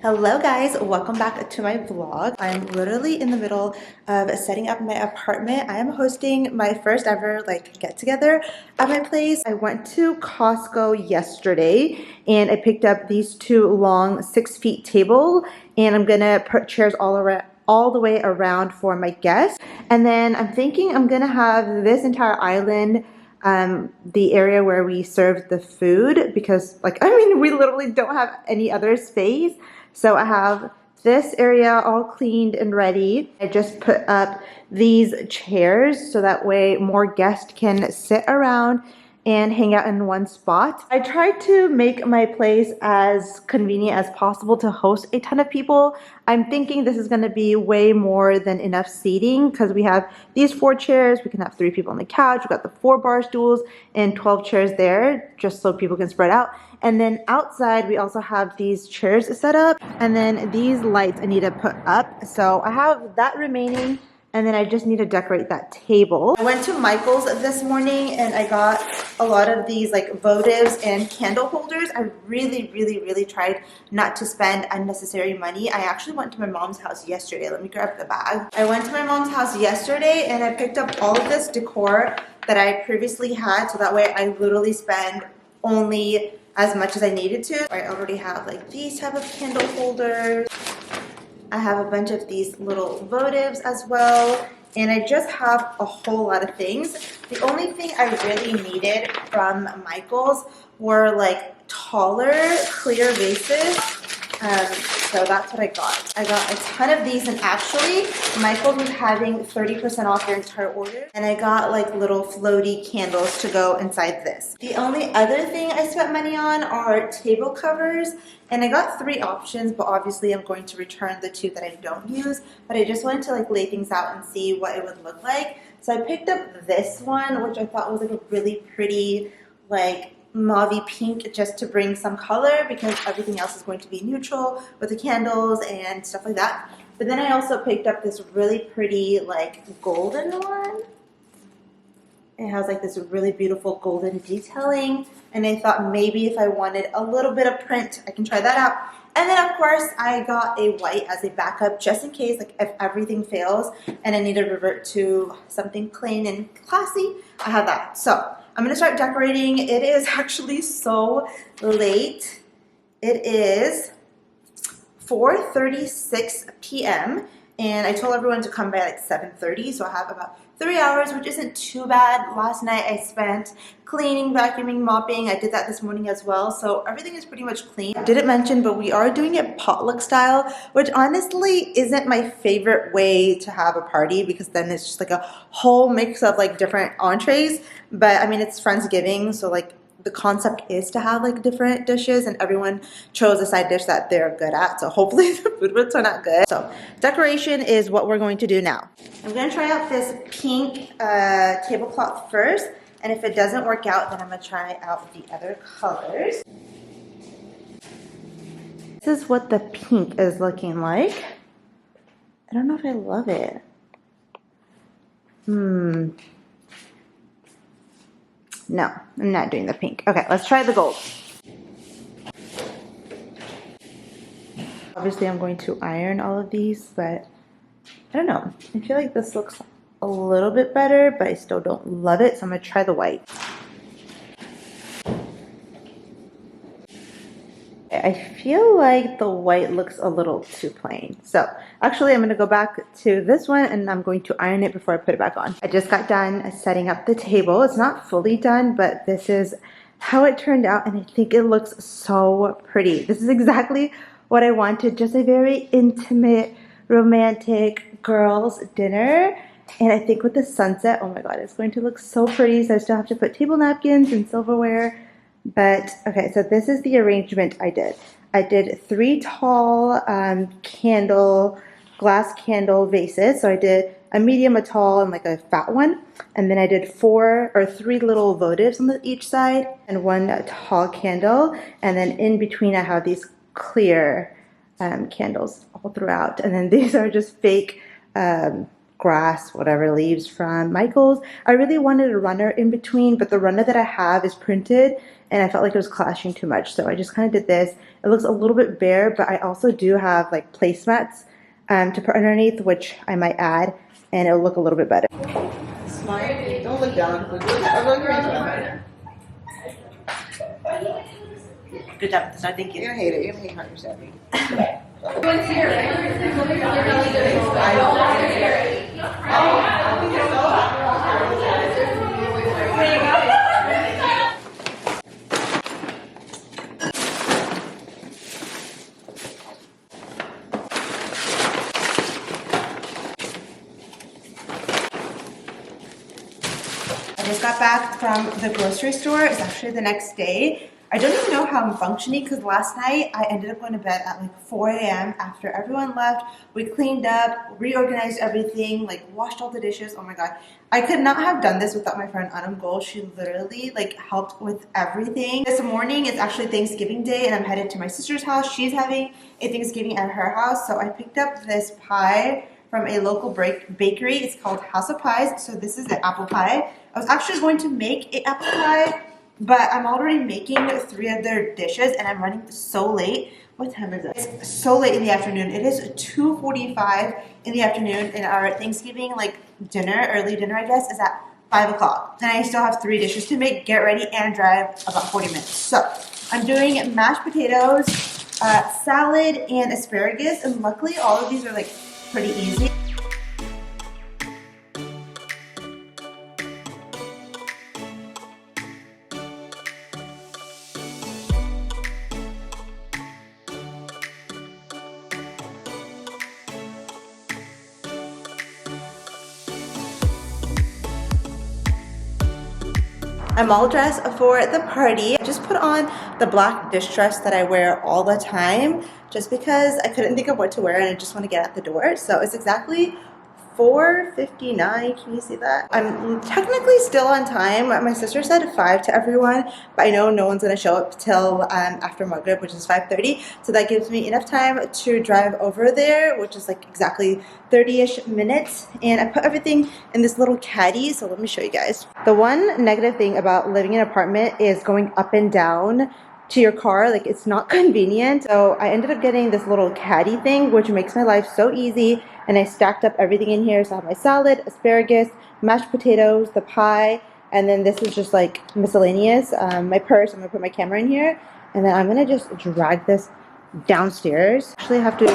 Hello guys, welcome back to my vlog. I'm literally in the middle of setting up my apartment. I am hosting my first ever get together at my place. I went to Costco yesterday and I picked up these two long 6 feet table, and I'm gonna put chairs all the way around for my guests. And then I'm thinking I'm gonna have this entire island the area where we serve the food, because we literally don't have any other space. So I have this area all cleaned and ready. I just put up these chairs so that way more guests can sit around and hang out in one spot. I tried to make my place as convenient as possible to host a ton of people. I'm thinking this is gonna be way more than enough seating because we have these 4 chairs. We can have 3 people on the couch. We've got the 4 bar stools and 12 chairs there just so people can spread out. And then outside we also have these chairs set up, and then these lights I need to put up. So I have that remaining. And then I just need to decorate that table. I went to Michael's this morning and I got a lot of these votives and candle holders. I really tried not to spend unnecessary money. I actually went to my mom's house yesterday. Let me grab the bag. I went to my mom's house yesterday and I picked up all of this decor that I previously had, so that way I literally spend only as much as I needed to. I already have these type of candle holders. I have a bunch of these little votives as well, and I just have a whole lot of things. The only thing I really needed from Michael's were taller clear vases, so that's what I got. I got a ton of these, and actually Michael's was having 30% off their entire order, and I got little floaty candles to go inside this. The only other thing I spent money on are table covers, and I got 3 options, but obviously I'm going to return the 2 that I don't use. But I just wanted to lay things out and see what it would look like. So I picked up this one, which I thought was a really pretty mauve pink, just to bring some color, because everything else is going to be neutral with the candles and stuff like that. But then I also picked up this really pretty golden one. It has this really beautiful golden detailing, and I thought maybe if I wanted a little bit of print, I can try that out. And then of course I got a white as a backup, just in case if everything fails and I need to revert to something plain and classy. I have that. So I'm gonna start decorating. It is actually so late. It is 4:36 p.m. and I told everyone to come by 7:30, so I have about 3 hours, which isn't too bad. Last night I spent cleaning, vacuuming, mopping. I did that this morning as well, so everything is pretty much clean. I didn't mention, but we are doing it potluck style, which honestly isn't my favorite way to have a party, because then it's just a whole mix of different entrees. But I mean, it's Friendsgiving, so the concept is to have different dishes, and everyone chose a side dish that they're good at, so hopefully the food will turn out good. So decoration is what we're going to do now. I'm going to try out this pink tablecloth first, and if it doesn't work out, then I'm going to try out the other colors. This is what the pink is looking like. I don't know if I love it. No, I'm not doing the pink. Okay, let's try the gold. Obviously, I'm going to iron all of these, but I don't know. I feel like this looks a little bit better, but I still don't love it, so I'm going to try the white. I feel like the white looks a little too plain. So actually I'm going to go back to this one and I'm going to iron it before I put it back on. I just got done setting up the table. It's not fully done, but this is how it turned out, and I think it looks so pretty. This is exactly what I wanted, just a very intimate, romantic girls' dinner. And I think with the sunset, oh my god, it's going to look so pretty. So I still have to put table napkins and silverware. But okay, so this is the arrangement I did. I did 3 tall glass candle vases. So I did a medium, a tall, and a fat one. And then I did 3 little votives on each side, and 1 tall candle. And then in between I have these clear candles all throughout. And then these are just fake grass, whatever, leaves from Michael's. I really wanted a runner in between, but the runner that I have is printed and I felt like it was clashing too much. So I just kind of did this. It looks a little bit bare, but I also do have like placemats to put underneath, which I might add, and it'll look a little bit better. Smile. Don't look down. Good job. So thank you. You're gonna hate it. You're gonna hate how you're standing. I just got back from the grocery store. It's actually the next day. I don't even know how I'm functioning because last night I ended up going to bed at like 4 a.m. after everyone left. We cleaned up, reorganized everything, like washed all the dishes. Oh my god. I could not have done this without my friend Anam Gol. She literally like helped with everything. This morning is actually Thanksgiving Day and I'm headed to my sister's house. She's having a Thanksgiving at her house. So I picked up this pie from a local bakery. It's called House of Pies. So this is the apple pie. I was actually going to make an apple pie, but I'm already making 3 other dishes and I'm running so late. What time is it? It's so late in the afternoon. It is 2:45 in the afternoon and our Thanksgiving like dinner, early dinner I guess, is at 5 o'clock. And I still have 3 dishes to make, get ready, and drive about 40 minutes. So I'm doing mashed potatoes, salad, and asparagus. And luckily all of these are like pretty easy. I'm all dressed for the party. I just put on the black dish dress that I wear all the time just because I couldn't think of what to wear and I just want to get out the door. So it's exactly 4:59. Can you see that? I'm technically still on time. My sister said 5 to everyone, but I know no one's gonna show up till after Maghrib, which is 5:30. So that gives me enough time to drive over there, which is like exactly 30-ish minutes. And I put everything in this little caddy. So let me show you guys. The one negative thing about living in an apartment is going up and down to your car. Like it's not convenient. So I ended up getting this little caddy thing, which makes my life so easy. And I stacked up everything in here. So I have my salad, asparagus, mashed potatoes, the pie, and then this is just like miscellaneous. My purse, I'm gonna put my camera in here. And then I'm gonna just drag this downstairs. Actually I have to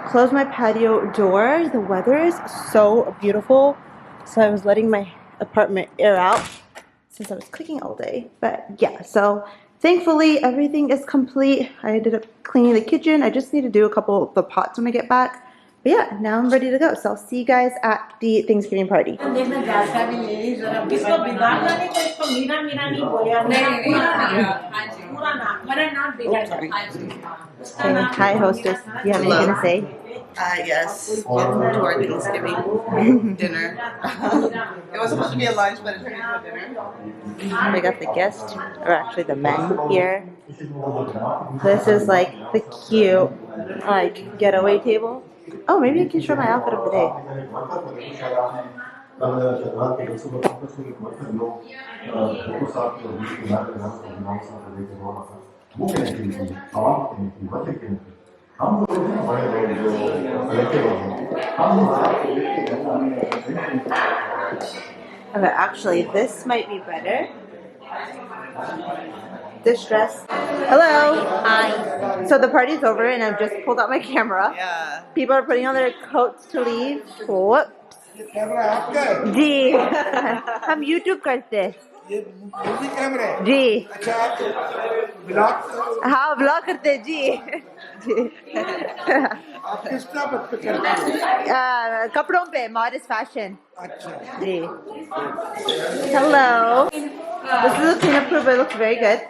close my patio door. The weather is so beautiful. So I was letting my apartment air out since I was cooking all day. But yeah, so thankfully everything is complete. I ended up cleaning the kitchen. I just need to do a couple of the pots when I get back. But yeah, now I'm ready to go. So I'll see you guys at the Thanksgiving party. Hi, hostess. Do you have anything to say? Yes. Welcome to our Thanksgiving dinner. It was supposed to be a lunch, but it turned into a dinner. We got the guests, or actually the men here. This is like the cute, like, getaway table. Oh, maybe I can show my outfit of the day. Okay, actually, this might be better. This dress. Hello. Hi. So the party's over and I've just pulled out my camera. Yeah. People are putting on their coats to leave. Whoops. जी हम YouTube करते हैं जी हाँ blog करते हैं जी कपड़ों पे modest fashion ji hello this is a cleanup crew but it looks very good.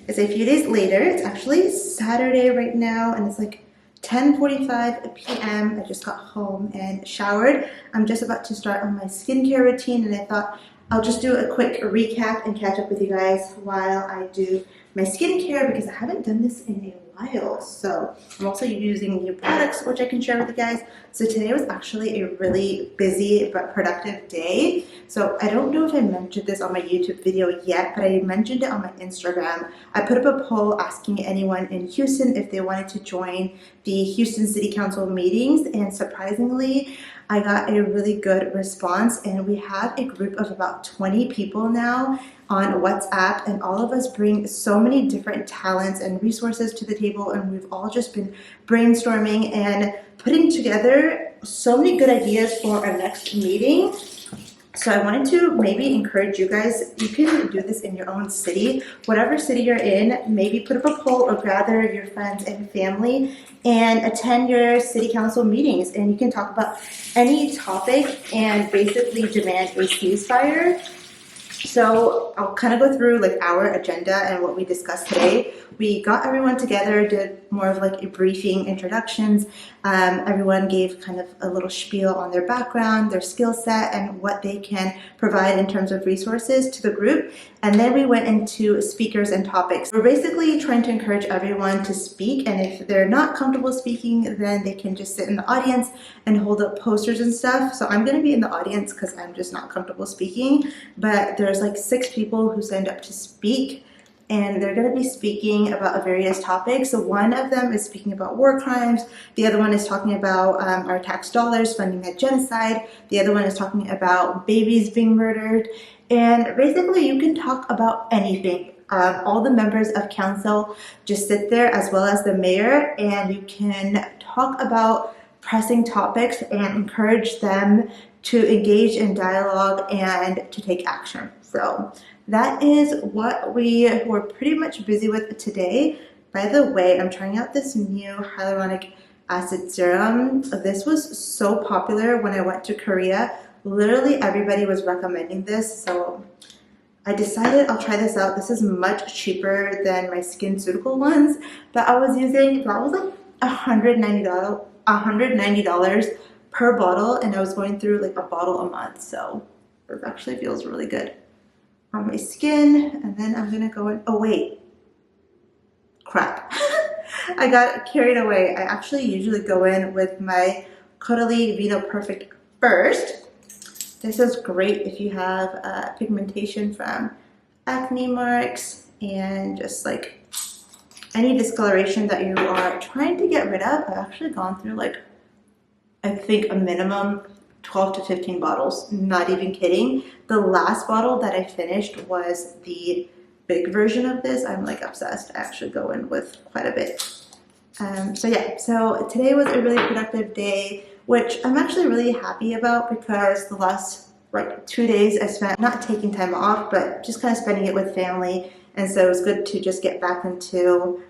It's a few days later. It's actually Saturday right now and it's like 10:45 p.m. I just got home and showered. I'm just about to start on my skincare routine and I thought I'll just do a quick recap and catch up with you guys while I do my skincare because I haven't done this in a while. So I'm also using new products, which I can share with you guys. So today was actually a really busy but productive day. So I don't know if I mentioned this on my YouTube video yet, but I mentioned it on my Instagram. I put up a poll asking anyone in Houston if they wanted to join the Houston City Council meetings, and surprisingly, I got a really good response, and we have a group of about 20 people now on WhatsApp, and all of us bring so many different talents and resources to the table, and we've all just been brainstorming and putting together so many good ideas for our next meeting. So I wanted to maybe encourage you guys, you can do this in your own city, whatever city you're in, maybe put up a poll or gather your friends and family and attend your city council meetings, and you can talk about any topic and basically demand a ceasefire. So I'll kind of go through like our agenda and what we discussed today. We got everyone together, did more of like a briefing, introductions. Everyone gave kind of a little spiel on their background, their skill set, and what they can provide in terms of resources to the group. And then we went into speakers and topics. We're basically trying to encourage everyone to speak, and if they're not comfortable speaking, then they can just sit in the audience and hold up posters and stuff. So I'm going to be in the audience because I'm just not comfortable speaking, but there's like 6 people who signed up to speak, and they're going to be speaking about various topics. So one of them is speaking about war crimes. The other one is talking about our tax dollars funding that genocide. The other one is talking about babies being murdered. And basically you can talk about anything. All the members of council just sit there, as well as the mayor, and you can talk about pressing topics and encourage them to engage in dialogue and to take action. So that is what we were pretty much busy with today. By the way, I'm trying out this new hyaluronic acid serum. This was so popular when I went to Korea. Literally everybody was recommending this, so I decided I'll try this out. This is much cheaper than my SkinCeutical ones that I was using. That was like $190 per bottle, and I was going through like a bottle a month, so it actually feels really good on my skin. And then I'm gonna go in, oh wait, crap. I got carried away. I actually usually go in with my Caudalie Vino Perfect first. This is great if you have pigmentation from acne marks and just like any discoloration that you are trying to get rid of. I've actually gone through like, I think a minimum 12 to 15 bottles, not even kidding. The last bottle that I finished was the big version of this. I'm like obsessed. I actually go in with quite a bit. So yeah, so today was a really productive day, which I'm actually really happy about because the last like 2 days I spent not taking time off, but just kind of spending it with family. And so it was good to just get back into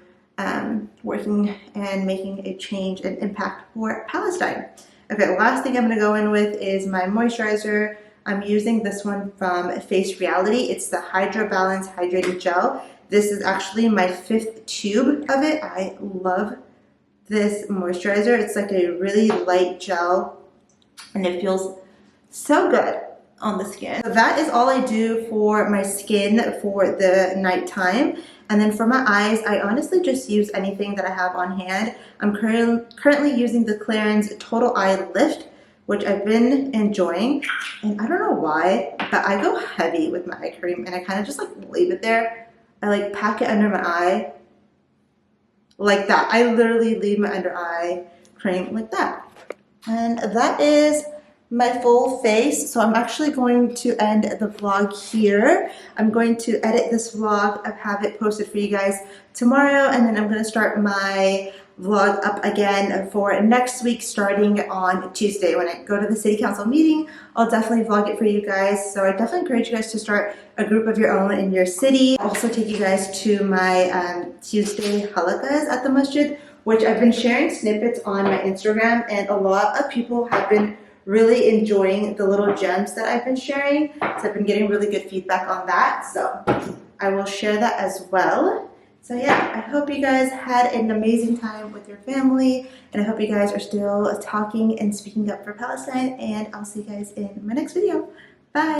working and making a change and impact for Palestine. Okay, the last thing I'm going to go in with is my moisturizer. I'm using this one from Face Reality. It's the Hydra Balance Hydrating Gel. This is actually my 5th tube of it. I love this moisturizer. It's like a really light gel, and it feels so good on the skin. So that is all I do for my skin for the nighttime. And then for my eyes, I honestly just use anything that I have on hand. I'm currently using the Clarins Total Eye Lift, which I've been enjoying. And I don't know why, but I go heavy with my eye cream, and I kind of just like leave it there. I like pack it under my eye like that. I literally leave my under eye cream like that. And that is my full face. So I'm actually going to end the vlog here. I'm going to edit this vlog and have it posted for you guys tomorrow, and then I'm going to start my vlog up again for next week starting on Tuesday. When I go to the city council meeting, I'll definitely vlog it for you guys. So I definitely encourage you guys to start a group of your own in your city. I'll also take you guys to my Tuesday halaqas at the masjid, which I've been sharing snippets on my Instagram, and a lot of people have been really enjoying the little gems that I've been sharing. So I've been getting really good feedback on that. So I will share that as well. So yeah, I hope you guys had an amazing time with your family, and I hope you guys are still talking and speaking up for Palestine, and I'll see you guys in my next video.